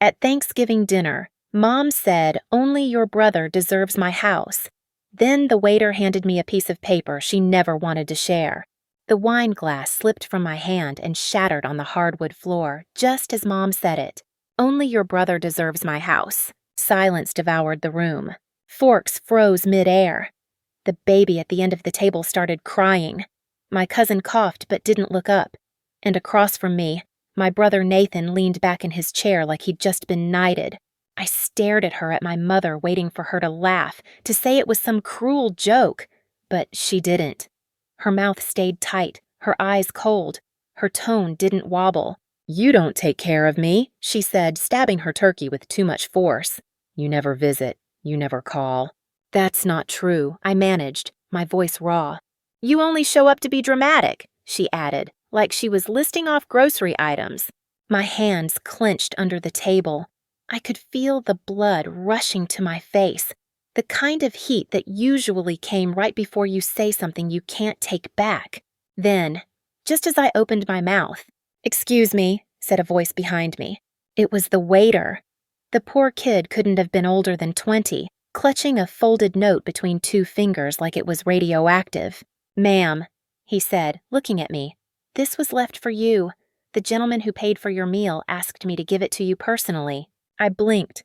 At Thanksgiving dinner, Mom said only your brother deserves my house. Then the waiter handed me a piece of paper she never wanted to share. The wine glass slipped from my hand and shattered on the hardwood floor, just as Mom said it. Only your brother deserves my house. Silence devoured the room. Forks froze mid-air. The baby at the end of the table started crying. My cousin coughed but didn't look up. And across from me, my brother Nathan leaned back in his chair like he'd just been knighted. I stared at her, at my mother, waiting for her to laugh, to say it was some cruel joke. But she didn't. Her mouth stayed tight, her eyes cold. Her tone didn't wobble. "You don't take care of me," she said, stabbing her turkey with too much force. "You never visit. You never call." "That's not true," I managed, my voice raw. "You only show up to be dramatic," she added, like she was listing off grocery items. My hands clenched under the table. I could feel the blood rushing to my face, the kind of heat that usually came right before you say something you can't take back. Then, just as I opened my mouth, "Excuse me," said a voice behind me. It was the waiter. The poor kid couldn't have been older than 20, clutching a folded note between two fingers like it was radioactive. "Ma'am," he said, looking at me, "this was left for you. The gentleman who paid for your meal asked me to give it to you personally." I blinked.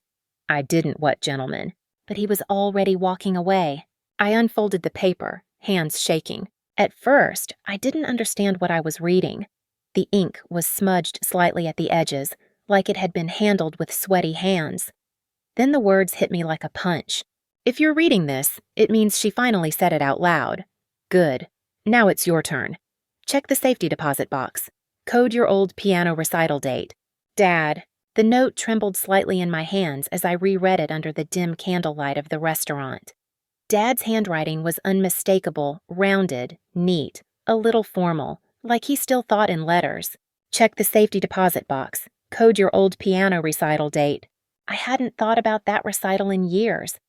"I didn't what gentleman?" But he was already walking away. I unfolded the paper, hands shaking. At first, I didn't understand what I was reading. The ink was smudged slightly at the edges, like it had been handled with sweaty hands. Then the words hit me like a punch. "If you're reading this, it means she finally said it out loud. Good. Now it's your turn. Check the safety deposit box. Code your old piano recital date. Dad." The note trembled slightly in my hands as I reread it under the dim candlelight of the restaurant. Dad's handwriting was unmistakable, rounded, neat, a little formal, like he still thought in letters. "Check the safety deposit box. Code your old piano recital date." I hadn't thought about that recital in years.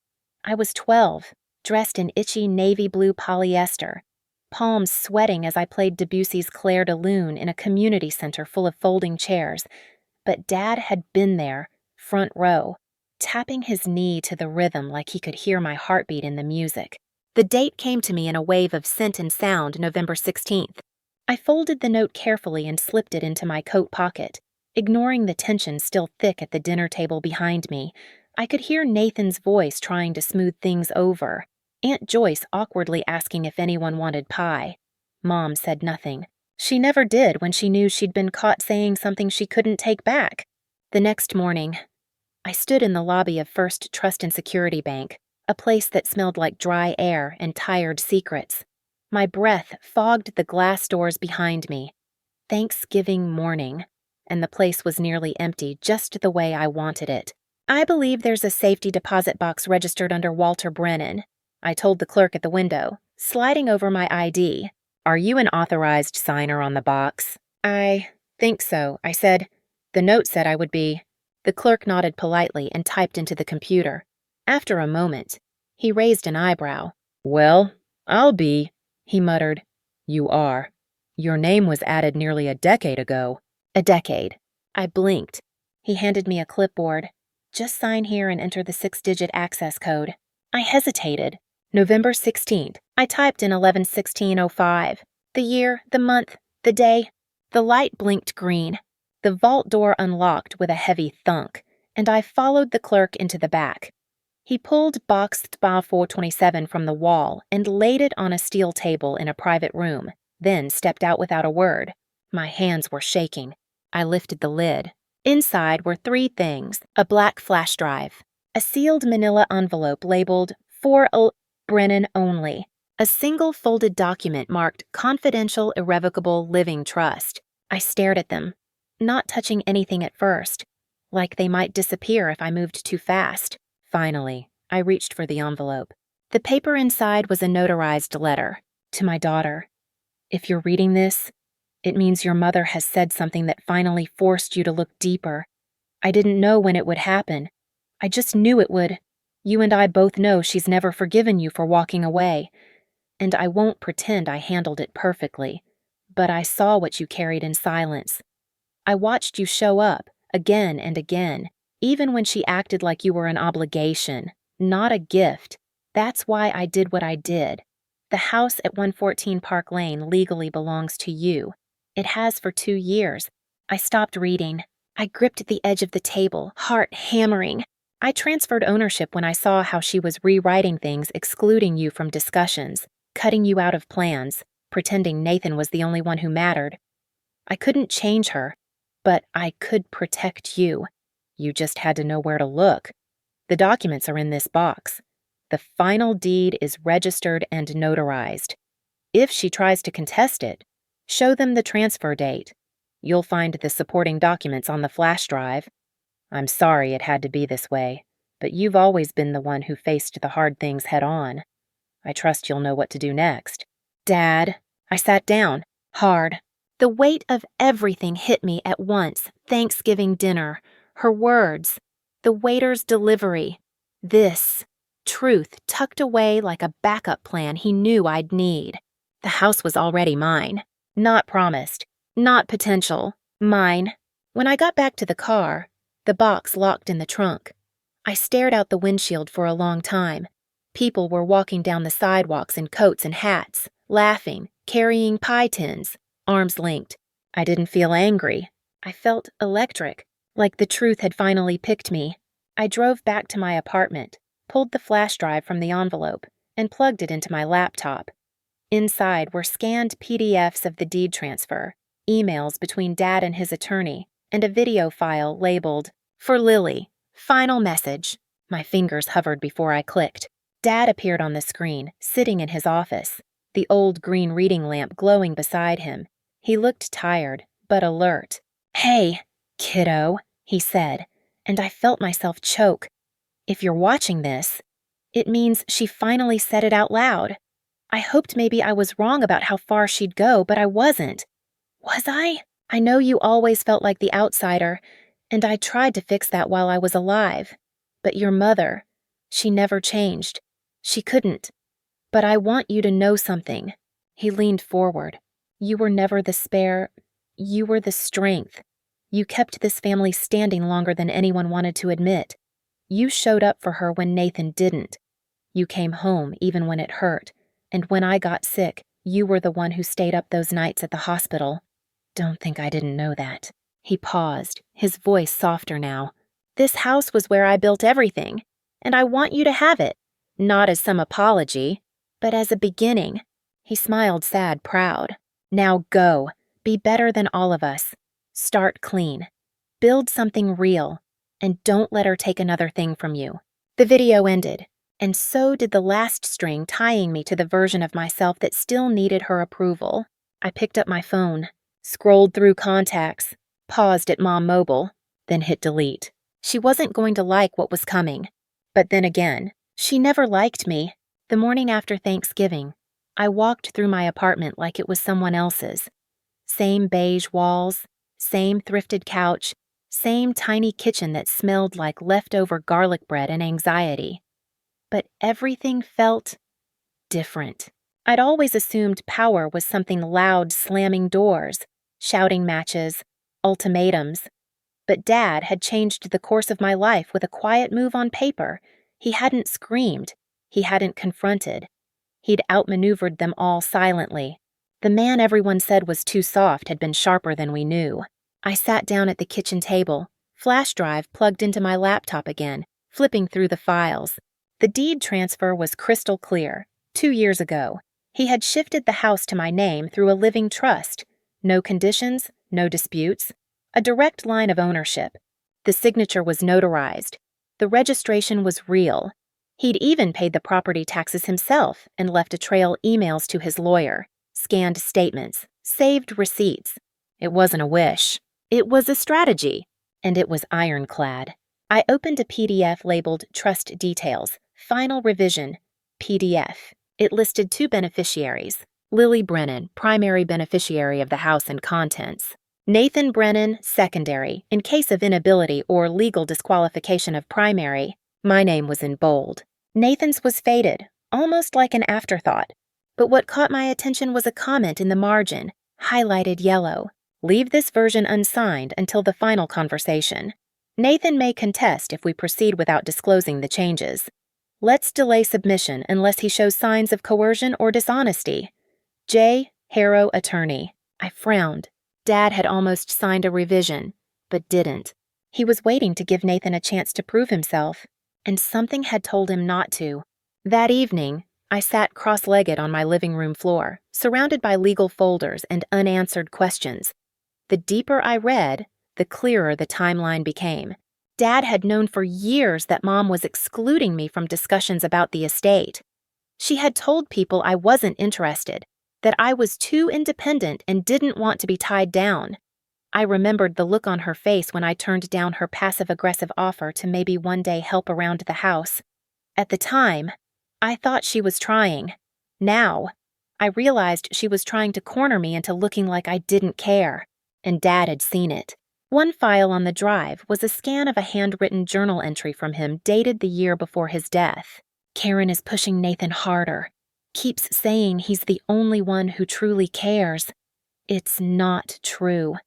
I was 12, dressed in itchy navy blue polyester, palms sweating as I played Debussy's Clair de Lune in a community center full of folding chairs. But Dad had been there, front row, tapping his knee to the rhythm like he could hear my heartbeat in the music. The date came to me in a wave of scent and sound, November 16th. I folded the note carefully and slipped it into my coat pocket. Ignoring the tension still thick at the dinner table behind me, I could hear Nathan's voice trying to smooth things over, Aunt Joyce awkwardly asking if anyone wanted pie. Mom said nothing. She never did when she knew she'd been caught saying something she couldn't take back. The next morning, I stood in the lobby of First Trust and Security Bank, a place that smelled like dry air and tired secrets. My breath fogged the glass doors behind me. Thanksgiving morning, and the place was nearly empty, just the way I wanted it. "I believe there's a safety deposit box registered under Walter Brennan," I told the clerk at the window, sliding over my ID. "Are you an authorized signer on the box?" "I think so," I said. "The note said I would be." The clerk nodded politely and typed into the computer. After a moment, he raised an eyebrow. "Well, I'll be," he muttered. "You are. Your name was added nearly a decade ago." A decade. I blinked. He handed me a clipboard. "Just sign here and enter the 6-digit access code." I hesitated. November 16th. I typed in 11/16/05. The year, the month, the day. The light blinked green. The vault door unlocked with a heavy thunk, and I followed the clerk into the back. He pulled box 427 from the wall and laid it on a steel table in a private room, then stepped out without a word. My hands were shaking. I lifted the lid. Inside were 3 things: a black flash drive, a sealed manila envelope labeled "For Brennan Only," a single folded document marked "Confidential Irrevocable Living Trust." I stared at them, not touching anything at first, like they might disappear if I moved too fast. Finally, I reached for the envelope. The paper inside was a notarized letter. To my daughter. "If you're reading this, it means your mother has said something that finally forced you to look deeper. I didn't know when it would happen. I just knew it would. You and I both know she's never forgiven you for walking away. And I won't pretend I handled it perfectly, but I saw what you carried in silence. I watched you show up, again and again, even when she acted like you were an obligation, not a gift. That's why I did what I did. The house at 114 Park Lane legally belongs to you. It has for 2 years. I stopped reading. I gripped the edge of the table, heart hammering. I transferred ownership when I saw how she was rewriting things, excluding you from discussions, cutting you out of plans, pretending Nathan was the only one who mattered. I couldn't change her, but I could protect you. You just had to know where to look. The documents are in this box. The final deed is registered and notarized. If she tries to contest it, show them the transfer date. You'll find the supporting documents on the flash drive. I'm sorry it had to be this way, but you've always been the one who faced the hard things head on. I trust you'll know what to do next. Dad, I sat down, hard. The weight of everything hit me at once. Thanksgiving dinner, her words, the waiter's delivery. This truth tucked away like a backup plan he knew I'd need. The house was already mine. Not promised. Not potential. Mine. When I got back to the car, the box locked in the trunk. I stared out the windshield for a long time. People were walking down the sidewalks in coats and hats, laughing, carrying pie tins, arms linked. I didn't feel angry. I felt electric, like the truth had finally picked me. I drove back to my apartment, pulled the flash drive from the envelope, and plugged it into my laptop. Inside were scanned PDFs of the deed transfer, emails between Dad and his attorney, and a video file labeled, "For Lily, final message." My fingers hovered before I clicked. Dad appeared on the screen, sitting in his office, the old green reading lamp glowing beside him. He looked tired, but alert. "Hey, kiddo," he said, and I felt myself choke. If you're watching this, it means she finally said it out loud. I hoped maybe I was wrong about how far she'd go, but I wasn't. Was I? I know you always felt like the outsider, and I tried to fix that while I was alive. But your mother, she never changed. She couldn't. But I want you to know something. He leaned forward. You were never the spare. You were the strength. You kept this family standing longer than anyone wanted to admit. You showed up for her when Nathan didn't. You came home even when it hurt. And when I got sick, you were the one who stayed up those nights at the hospital. Don't think I didn't know that. He paused, his voice softer now. This house was where I built everything, and I want you to have it. Not as some apology, but as a beginning. He smiled sad, proud. Now go. Be better than all of us. Start clean. Build something real, and don't let her take another thing from you. The video ended, and so did the last string tying me to the version of myself that still needed her approval. I picked up my phone, scrolled through contacts, paused at Mom Mobile, then hit delete. She wasn't going to like what was coming. But then again, she never liked me. The morning after Thanksgiving, I walked through my apartment like it was someone else's. Same beige walls, same thrifted couch, same tiny kitchen that smelled like leftover garlic bread and anxiety. But everything felt different. I'd always assumed power was something loud slamming doors, shouting matches, ultimatums. But Dad had changed the course of my life with a quiet move on paper. He hadn't screamed. He hadn't confronted. He'd outmaneuvered them all silently. The man everyone said was too soft had been sharper than we knew. I sat down at the kitchen table, flash drive plugged into my laptop again, flipping through the files. The deed transfer was crystal clear. 2 years ago, he had shifted the house to my name through a living trust. No conditions, no disputes. A direct line of ownership. The signature was notarized. The registration was real. He'd even paid the property taxes himself and left a trail emails to his lawyer, scanned statements, saved receipts. It wasn't a wish. It was a strategy, and it was ironclad. I opened a PDF labeled Trust Details, Final Revision, PDF. It listed 2 beneficiaries, Lily Brennan, primary beneficiary of the house and contents, Nathan Brennan, secondary, in case of inability or legal disqualification of primary. My name was in bold. Nathan's was faded, almost like an afterthought. But what caught my attention was a comment in the margin, highlighted yellow. Leave this version unsigned until the final conversation. Nathan may contest if we proceed without disclosing the changes. Let's delay submission unless he shows signs of coercion or dishonesty. J. Harrow, attorney. I frowned. Dad had almost signed a revision, but didn't. He was waiting to give Nathan a chance to prove himself, and something had told him not to. That evening, I sat cross-legged on my living room floor, surrounded by legal folders and unanswered questions. The deeper I read, the clearer the timeline became. Dad had known for years that Mom was excluding me from discussions about the estate. She had told people I wasn't interested, that I was too independent and didn't want to be tied down. I remembered the look on her face when I turned down her passive-aggressive offer to maybe one day help around the house. At the time, I thought she was trying. Now, I realized she was trying to corner me into looking like I didn't care, and Dad had seen it. One file on the drive was a scan of a handwritten journal entry from him dated the year before his death. Karen is pushing Nathan harder. Keeps saying he's the only one who truly cares. It's not true.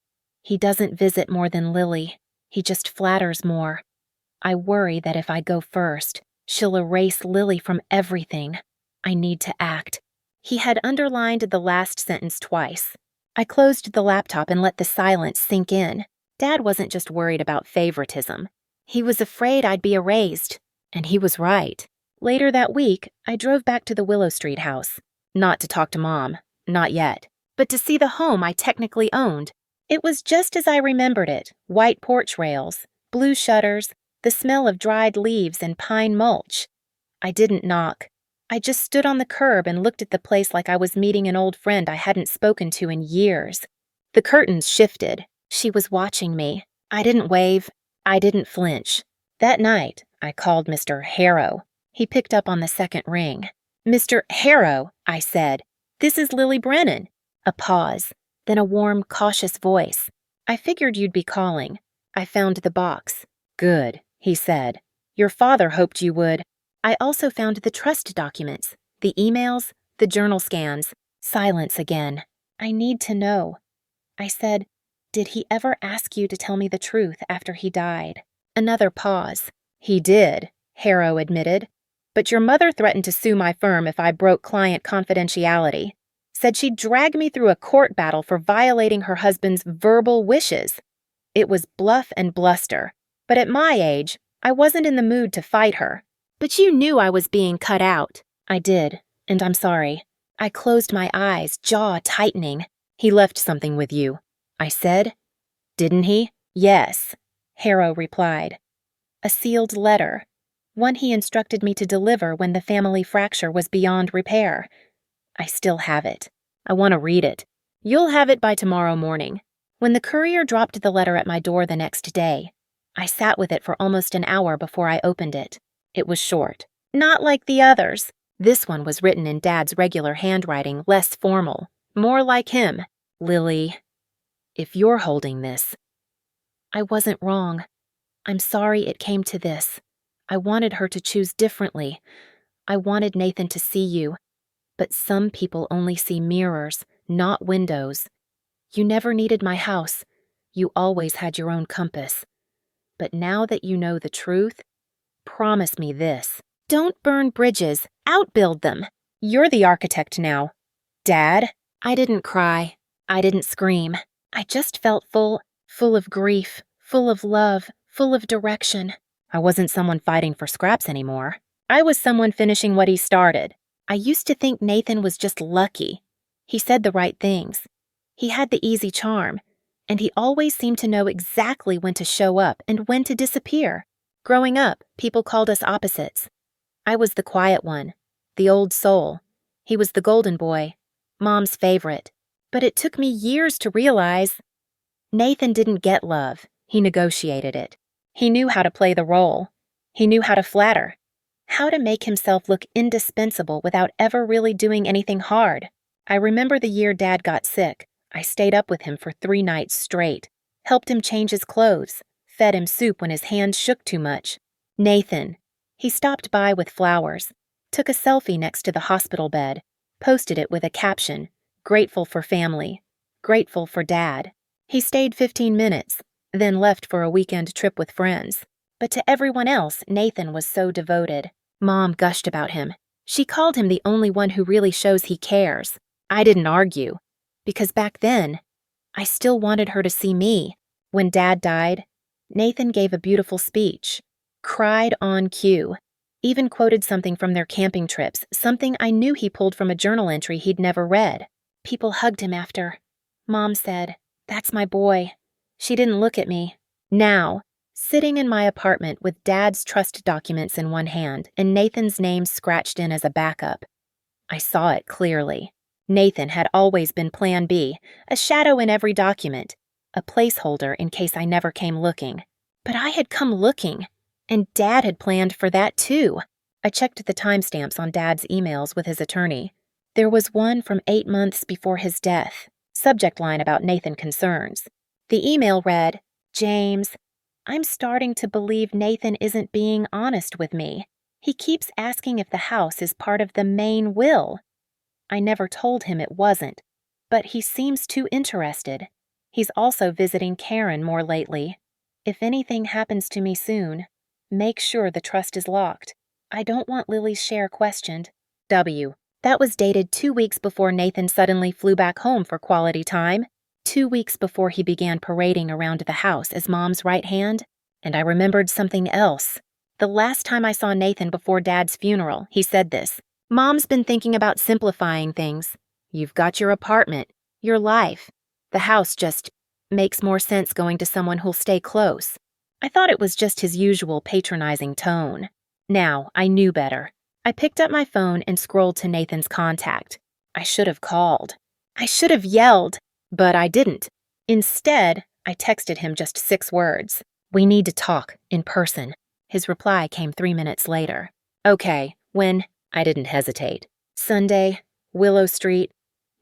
He doesn't visit more than Lily. He just flatters more. I worry that if I go first, she'll erase Lily from everything. I need to act. He had underlined the last sentence twice. I closed the laptop and let the silence sink in. Dad wasn't just worried about favoritism. He was afraid I'd be erased, and he was right. Later that week, I drove back to the Willow Street house. Not to talk to Mom, not yet, but to see the home I technically owned. It was just as I remembered it: white porch rails, blue shutters, the smell of dried leaves and pine mulch. I didn't knock. I just stood on the curb and looked at the place like I was meeting an old friend I hadn't spoken to in years. The curtains shifted. She was watching me. I didn't wave. I didn't flinch. That night, I called Mr. Harrow. He picked up on the second ring. "Mr. Harrow," I said, "this is Lily Brennan." A pause, then a warm, cautious voice. "I figured you'd be calling. I found the box." "Good," he said. "Your father hoped you would." I also found the trust documents, the emails, the journal scans. Silence again. "I need to know." I said, "Did he ever ask you to tell me the truth after he died?" Another pause. "He did," Harrow admitted. "But your mother threatened to sue my firm if I broke client confidentiality. Said she'd drag me through a court battle for violating her husband's verbal wishes. It was bluff and bluster, but at my age, I wasn't in the mood to fight her. But you knew I was being cut out." "I did, and I'm sorry." I closed my eyes, jaw tightening. "He left something with you," I said. "Didn't he?" "Yes," Harrow replied. "A sealed letter. One he instructed me to deliver when the family fracture was beyond repair. I still have it. I want to read it. You'll have it by tomorrow morning." When the courier dropped the letter at my door the next day, I sat with it for almost an hour before I opened it. It was short. Not like the others. This one was written in Dad's regular handwriting, less formal, more like him. "Lily, if you're holding this..." I wasn't wrong. I'm sorry it came to this. I wanted her to choose differently. I wanted Nathan to see you. But some people only see mirrors, not windows. You never needed my house. You always had your own compass. But now that you know the truth, promise me this. Don't burn bridges. Outbuild them. You're the architect now. Dad, I didn't cry. I didn't scream. I just felt full of grief, full of love, full of direction. I wasn't someone fighting for scraps anymore. I was someone finishing what he started. I used to think Nathan was just lucky. He said the right things. He had the easy charm, and he always seemed to know exactly when to show up and when to disappear. Growing up, people called us opposites. I was the quiet one, the old soul. He was the golden boy, Mom's favorite. But it took me years to realize Nathan didn't get love. He negotiated it. He knew how to play the role. He knew how to flatter, how to make himself look indispensable without ever really doing anything hard. I remember the year Dad got sick. I stayed up with him for 3 nights straight, helped him change his clothes, fed him soup when his hands shook too much. Nathan. He stopped by with flowers, took a selfie next to the hospital bed, posted it with a caption, "Grateful for family, grateful for Dad." He stayed 15 minutes, then left for a weekend trip with friends. But to everyone else, Nathan was so devoted. Mom gushed about him. She called him the only one who really shows he cares. I didn't argue, because back then, I still wanted her to see me. When Dad died, Nathan gave a beautiful speech, cried on cue, even quoted something from their camping trips, something I knew he pulled from a journal entry he'd never read. People hugged him after. Mom said, "That's my boy." She didn't look at me. Now, sitting in my apartment with Dad's trust documents in one hand and Nathan's name scratched in as a backup, I saw it clearly. Nathan had always been Plan B, a shadow in every document, a placeholder in case I never came looking. But I had come looking, and Dad had planned for that too. I checked the timestamps on Dad's emails with his attorney. There was one from 8 months before his death, subject line about Nathan concerns. The email read, "James, I'm starting to believe Nathan isn't being honest with me. He keeps asking if the house is part of the main will. I never told him it wasn't, but he seems too interested. He's also visiting Karen more lately. If anything happens to me soon, make sure the trust is locked. I don't want Lily's share questioned. W." That was dated 2 weeks before Nathan suddenly flew back home for quality time, 2 weeks before he began parading around the house as Mom's right hand, and I remembered something else. The last time I saw Nathan before Dad's funeral, he said this. "Mom's been thinking about simplifying things. You've got your apartment, your life. The house just makes more sense going to someone who'll stay close." I thought it was just his usual patronizing tone. Now, I knew better. I picked up my phone and scrolled to Nathan's contact. I should have called. I should have yelled, but I didn't. Instead, I texted him just 6 words. "We need to talk, in person." His reply came 3 minutes later. "Okay, when?" I didn't hesitate. "Sunday, Willow Street,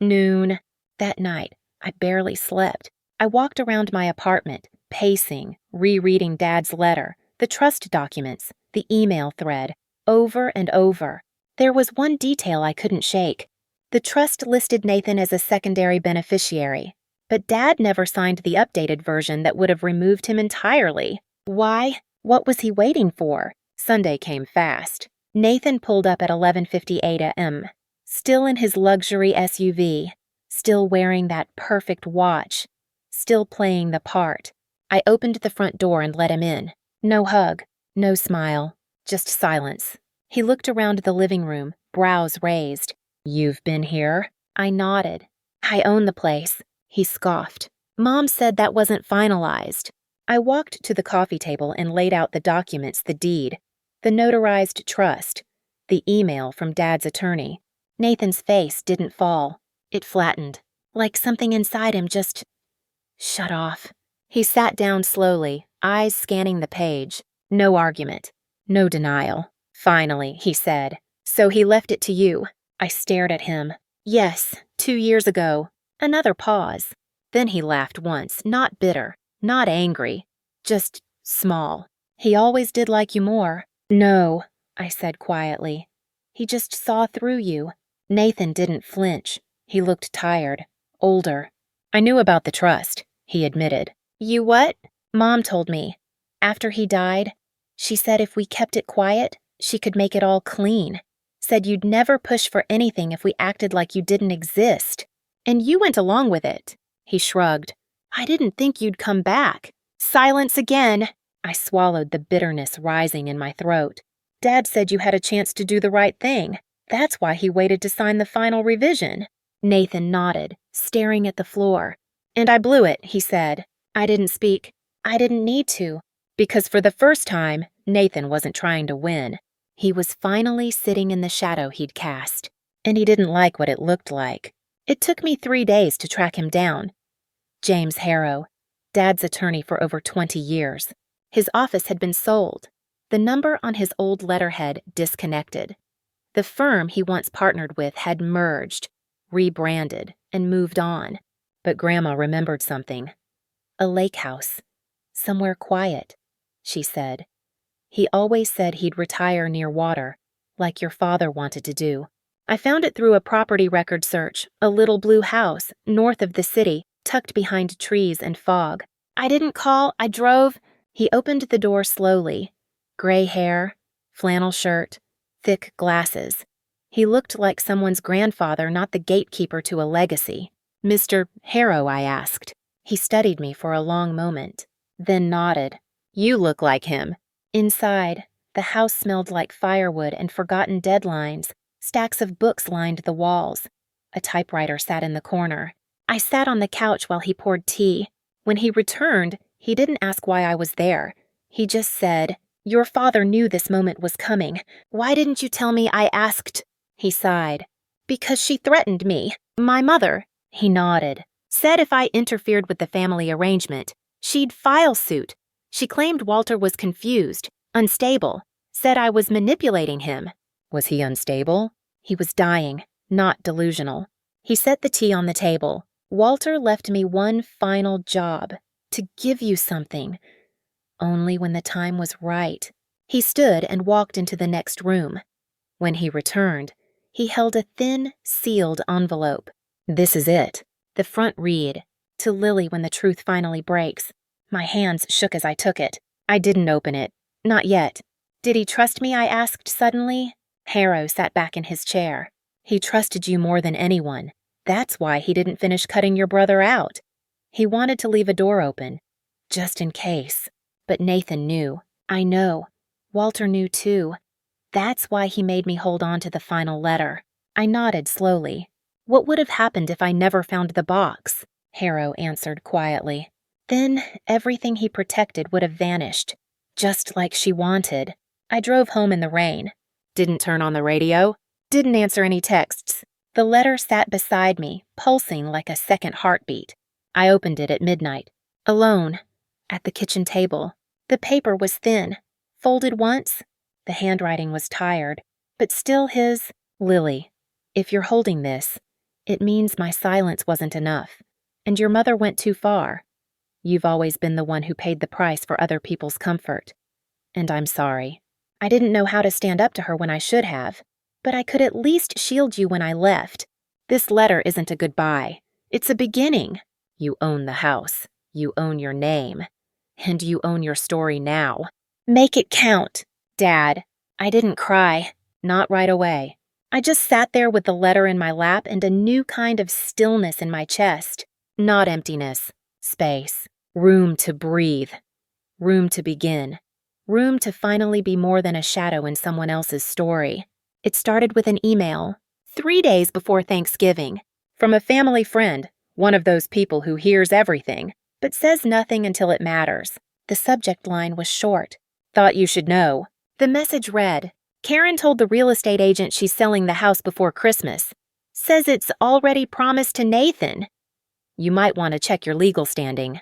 noon." That night, I barely slept. I walked around my apartment, pacing, rereading Dad's letter, the trust documents, the email thread, over and over. There was one detail I couldn't shake. The trust listed Nathan as a secondary beneficiary, but Dad never signed the updated version that would have removed him entirely. Why? What was he waiting for? Sunday came fast. Nathan pulled up at 11:58 a.m., still in his luxury SUV, still wearing that perfect watch, still playing the part. I opened the front door and let him in. No hug, no smile, just silence. He looked around the living room, brows raised. "You've been here?" I nodded. "I own the place." He scoffed. "Mom said that wasn't finalized." I walked to the coffee table and laid out the documents, the deed, the notarized trust, the email from Dad's attorney. Nathan's face didn't fall. It flattened, like something inside him just shut off. He sat down slowly, eyes scanning the page. No argument, no denial. "Finally," he said. "So he left it to you." I stared at him. "Yes, 2 years ago." Another pause. Then he laughed once, not bitter, not angry, just small. "He always did like you more." "No," I said quietly. "He just saw through you." Nathan didn't flinch. He looked tired, older. "I knew about the trust," he admitted. "You what?" "Mom told me. After he died, she said if we kept it quiet, she could make it all clean. Said you'd never push for anything if we acted like you didn't exist. And you went along with it." He shrugged. "I didn't think you'd come back." Silence again. I swallowed the bitterness rising in my throat. "Dad said you had a chance to do the right thing. That's why he waited to sign the final revision." Nathan nodded, staring at the floor. "And I blew it," he said. I didn't speak. I didn't need to. Because for the first time, Nathan wasn't trying to win. He was finally sitting in the shadow he'd cast, and he didn't like what it looked like. It took me 3 days to track him down. James Harrow, Dad's attorney for over 20 years. His office had been sold. The number on his old letterhead disconnected. The firm he once partnered with had merged, rebranded, and moved on. But Grandma remembered something. A lake house. Somewhere quiet, she said. He always said he'd retire near water, like your father wanted to do. I found it through a property record search, a little blue house, north of the city, tucked behind trees and fog. I didn't call, I drove. He opened the door slowly. Gray hair, flannel shirt, thick glasses. He looked like someone's grandfather, not the gatekeeper to a legacy. Mr. Harrow, I asked. He studied me for a long moment, then nodded. You look like him. Inside, the house smelled like firewood and forgotten deadlines. Stacks of books lined the walls. A typewriter sat in the corner. I sat on the couch while he poured tea. When he returned, he didn't ask why I was there. He just said, "Your father knew this moment was coming. Why didn't you tell me I asked?" He sighed. "Because she threatened me. My mother." He nodded. "Said if I interfered with the family arrangement, she'd file suit. She claimed Walter was confused, unstable, said I was manipulating him." Was he unstable? He was dying, not delusional. He set the tea on the table. "Walter left me one final job, to give you something. Only when the time was right." He stood and walked into the next room. When he returned, he held a thin, sealed envelope. "This is it." The front read, "To Lily when the truth finally breaks." My hands shook as I took it. I didn't open it. Not yet. "Did he trust me?" I asked suddenly. Harrow sat back in his chair. "He trusted you more than anyone. That's why he didn't finish cutting your brother out. He wanted to leave a door open, just in case. But Nathan knew. I know. Walter knew too. That's why he made me hold on to the final letter." I nodded slowly. "What would have happened if I never found the box?" Harrow answered quietly. "Then everything he protected would have vanished, just like she wanted." I drove home in the rain. Didn't turn on the radio. Didn't answer any texts. The letter sat beside me, pulsing like a second heartbeat. I opened it at midnight, alone, at the kitchen table. The paper was thin, folded once. The handwriting was tired, but still his. "Lily, if you're holding this, it means my silence wasn't enough, and your mother went too far. You've always been the one who paid the price for other people's comfort. And I'm sorry. I didn't know how to stand up to her when I should have, but I could at least shield you when I left. This letter isn't a goodbye. It's a beginning. You own the house. You own your name. And you own your story now. Make it count, Dad." I didn't cry. Not right away. I just sat there with the letter in my lap and a new kind of stillness in my chest. Not emptiness. Space. Room to breathe. Room to begin. Room to finally be more than a shadow in someone else's story. It started with an email, 3 days before Thanksgiving, from a family friend, one of those people who hears everything, but says nothing until it matters. The subject line was short. "Thought you should know." The message read, "Karen told the real estate agent she's selling the house before Christmas. Says it's already promised to Nathan. You might want to check your legal standing.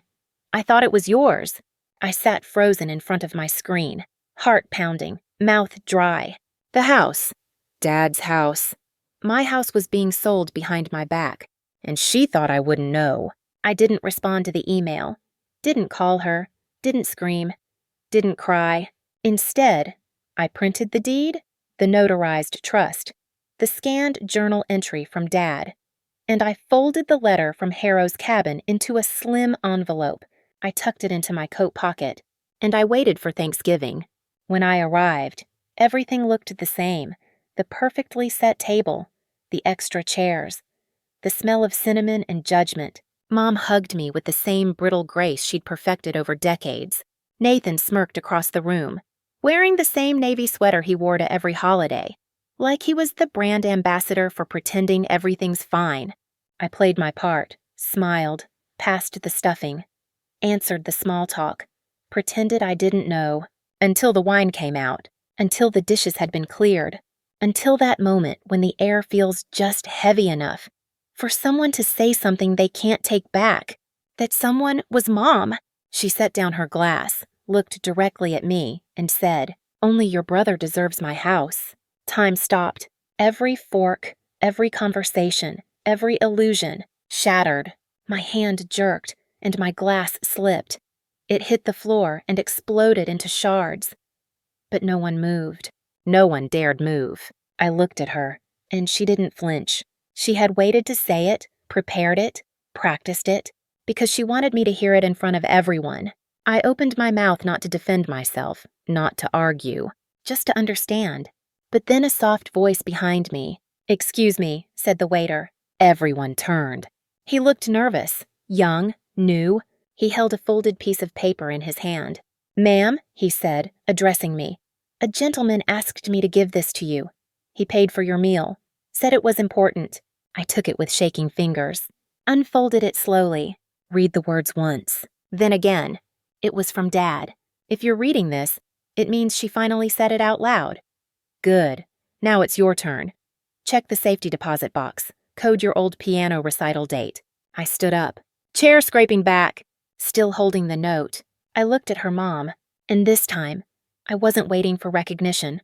I thought it was yours." I sat frozen in front of my screen, heart pounding, mouth dry. The house. Dad's house. My house was being sold behind my back, and she thought I wouldn't know. I didn't respond to the email. Didn't call her. Didn't scream. Didn't cry. Instead, I printed the deed, the notarized trust, the scanned journal entry from Dad, and I folded the letter from Harrow's cabin into a slim envelope. I tucked it into my coat pocket, and I waited for Thanksgiving. When I arrived, everything looked the same. The perfectly set table, the extra chairs, the smell of cinnamon and judgment. Mom hugged me with the same brittle grace she'd perfected over decades. Nathan smirked across the room, wearing the same navy sweater he wore to every holiday, like he was the brand ambassador for pretending everything's fine. I played my part, smiled, passed the stuffing, answered the small talk, pretended I didn't know, until the wine came out, until the dishes had been cleared, until that moment when the air feels just heavy enough for someone to say something they can't take back. That someone was Mom. She set down her glass, looked directly at me, and said, "Only your brother deserves my house." Time stopped. Every fork, every conversation, every illusion shattered. My hand jerked, and my glass slipped. It hit the floor and exploded into shards. But no one moved. No one dared move. I looked at her, and she didn't flinch. She had waited to say it, prepared it, practiced it, Because she wanted me to hear it in front of everyone. I opened my mouth not to defend myself, not to argue, just to understand. But then a soft voice behind me. "Excuse me," said the waiter. Everyone turned. He looked nervous, young, new. He held a folded piece of paper in his hand. "Ma'am," he said, addressing me, "a gentleman asked me to give this to you. He paid for your meal, said it was important." I took it with shaking fingers, unfolded it slowly, read the words once, then again. It was from Dad. If you're reading this, it means she finally said it out loud. "Good. Now it's your turn. Check the safety deposit box. Code your old piano recital date." I stood up, chair scraping back, still holding the note. I looked at her mom, and this time, I wasn't waiting for recognition,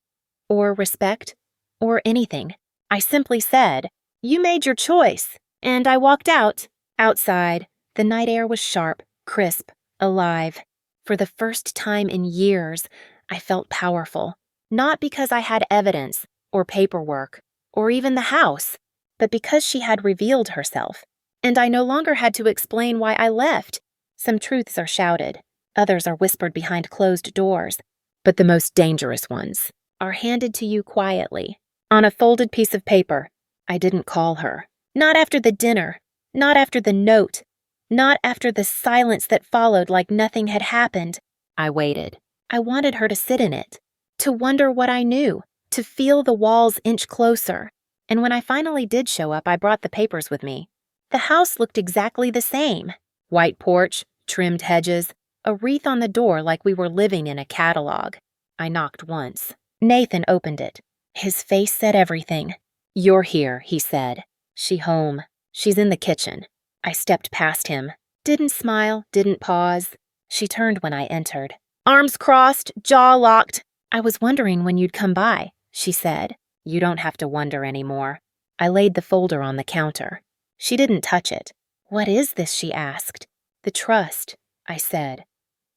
or respect, or anything. I simply said, "You made your choice," and I walked out. Outside, the night air was sharp, crisp, alive. For the first time in years, I felt powerful. Not because I had evidence, or paperwork, or even the house, but because she had revealed herself. And I no longer had to explain why I left. Some truths are shouted, others are whispered behind closed doors, but the most dangerous ones are handed to you quietly, on a folded piece of paper. I didn't call her. Not after the dinner, not after the note, not after the silence that followed like nothing had happened. I waited. I wanted her to sit in it, to wonder what I knew, to feel the walls inch closer. And when I finally did show up, I brought the papers with me. The house looked exactly the same. White porch, trimmed hedges, a wreath on the door like we were living in a catalog. I knocked once. Nathan opened it. His face said everything. "You're here," he said. "She home. She's in the kitchen." I stepped past him. Didn't smile, didn't pause. She turned when I entered. Arms crossed, jaw locked. "I was wondering when you'd come by," she said. "You don't have to wonder anymore." I laid the folder on the counter. She didn't touch it. "What is this?" she asked. "The trust," I said.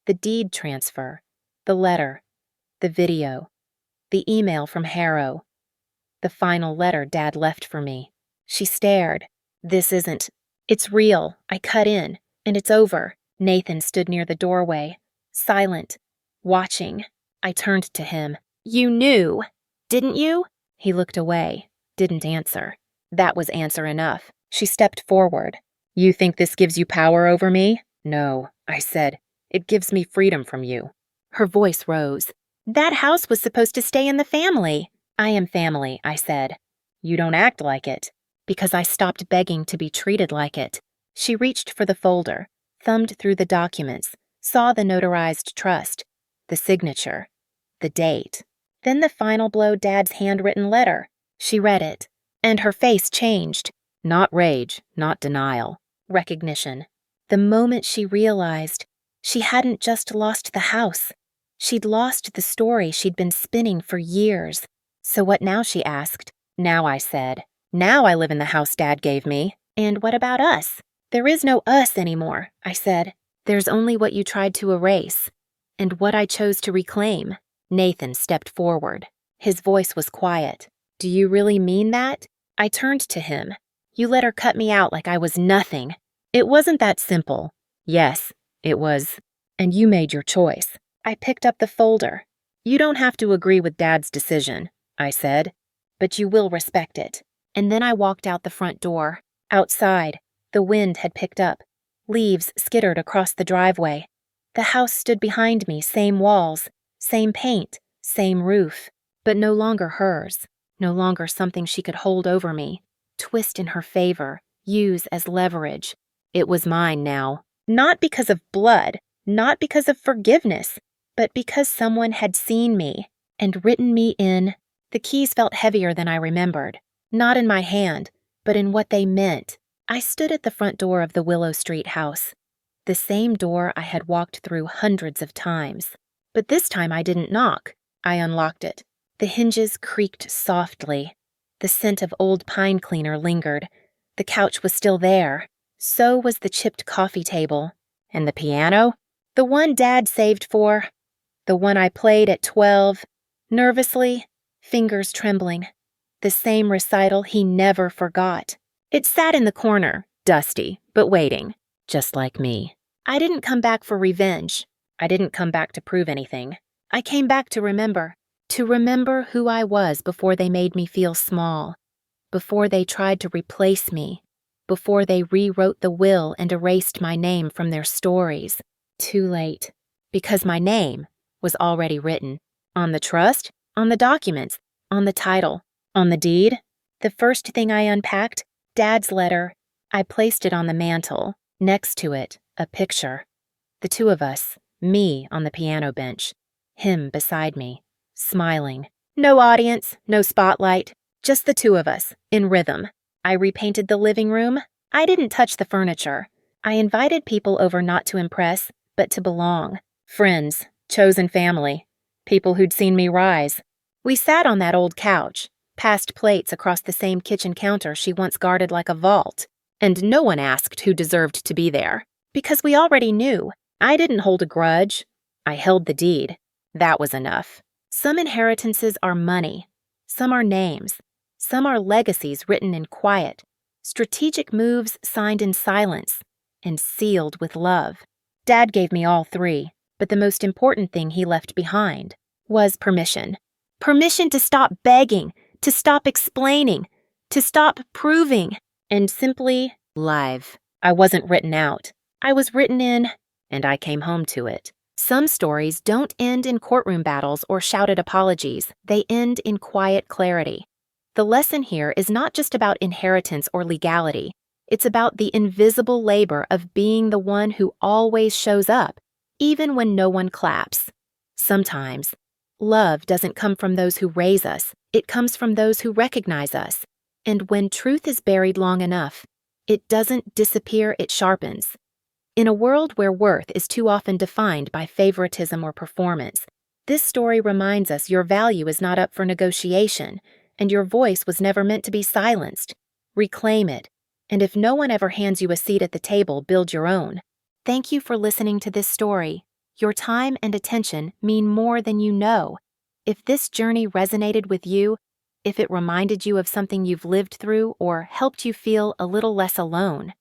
"The deed transfer, the letter, the video, the email from Harrow, the final letter Dad left for me." She stared. "This isn't. It's real. I cut in, and it's over." Nathan stood near the doorway, silent, watching. I turned to him. "You knew, didn't you?" He looked away, didn't answer. That was answer enough. She stepped forward. "You think this gives you power over me?" "No," I said. "It gives me freedom from you." Her voice rose. "That house was supposed to stay in the family." "I am family," I said. "You don't act like it." Because I stopped begging to be treated like it. She reached for the folder, thumbed through the documents, saw the notarized trust, the signature, the date. Then the final blow, Dad's handwritten letter. She read it, and her face changed. Not rage, not denial. Recognition. The moment she realized she hadn't just lost the house. She'd lost the story she'd been spinning for years. "So what now?" she asked. "Now," I said. "Now I live in the house Dad gave me." "And what about us?" "There is no us anymore," I said. "There's only what you tried to erase, and what I chose to reclaim." Nathan stepped forward. His voice was quiet. "Do you really mean that?" I turned to him. "You let her cut me out like I was nothing." "It wasn't that simple." "Yes, it was. And you made your choice." I picked up the folder. "You don't have to agree with Dad's decision," I said, "but you will respect it." And then I walked out the front door. Outside, the wind had picked up. Leaves skittered across the driveway. The house stood behind me, same walls, same paint, same roof, but no longer hers, no longer something she could hold over me, twist in her favor, use as leverage. It was mine now. Not because of blood, not because of forgiveness, but because someone had seen me and written me in. The keys felt heavier than I remembered. Not in my hand, but in what they meant. I stood at the front door of the Willow Street house, the same door I had walked through hundreds of times. But this time I didn't knock. I unlocked it. The hinges creaked softly. The scent of old pine cleaner lingered. The couch was still there. So was the chipped coffee table. And the piano? The one Dad saved for. The one I played at 12, nervously, fingers trembling. The same recital he never forgot. It sat in the corner, dusty, but waiting. just like me. I didn't come back for revenge. I didn't come back to prove anything. I came back to remember who I was before they made me feel small, before they tried to replace me, before they rewrote the will and erased my name from their stories. Too late, because my name was already written. On the trust, on the documents, on the title, on the deed. The first thing I unpacked, Dad's letter. I placed it on the mantel. Next to it, a picture. The two of us, me on the piano bench, him beside me, smiling. No audience, no spotlight, just the two of us, in rhythm. I repainted the living room. I didn't touch the furniture. I invited people over not to impress, but to belong. Friends, chosen family, people who'd seen me rise. We sat on that old couch, passed plates across the same kitchen counter she once guarded like a vault, and no one asked who deserved to be there, because we already knew. I didn't hold a grudge. I held the deed. That was enough. Some inheritances are money. Some are names. Some are legacies written in quiet, strategic moves signed in silence, and sealed with love. Dad gave me all three, but the most important thing he left behind was permission. Permission to stop begging, to stop explaining, to stop proving, and simply live. I wasn't written out. I was written in, and I came home to it. Some stories don't end in courtroom battles or shouted apologies. They end in quiet clarity. The lesson here is not just about inheritance or legality. It's about the invisible labor of being the one who always shows up, even when no one claps. Sometimes, love doesn't come from those who raise us. It comes from those who recognize us. And when truth is buried long enough, it doesn't disappear, it sharpens. In a world where worth is too often defined by favoritism or performance, this story reminds us your value is not up for negotiation, and your voice was never meant to be silenced. Reclaim it, and if no one ever hands you a seat at the table, build your own. Thank you for listening to this story. Your time and attention mean more than you know. If this journey resonated with you, if it reminded you of something you've lived through or helped you feel a little less alone,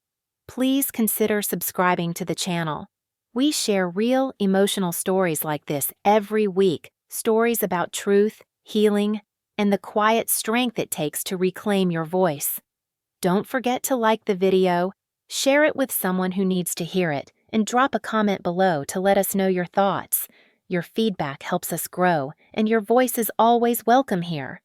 please consider subscribing to the channel. We share real, emotional stories like this every week, stories about truth, healing, and the quiet strength it takes to reclaim your voice. Don't forget to like the video, share it with someone who needs to hear it, and drop a comment below to let us know your thoughts. Your feedback helps us grow, and your voice is always welcome here.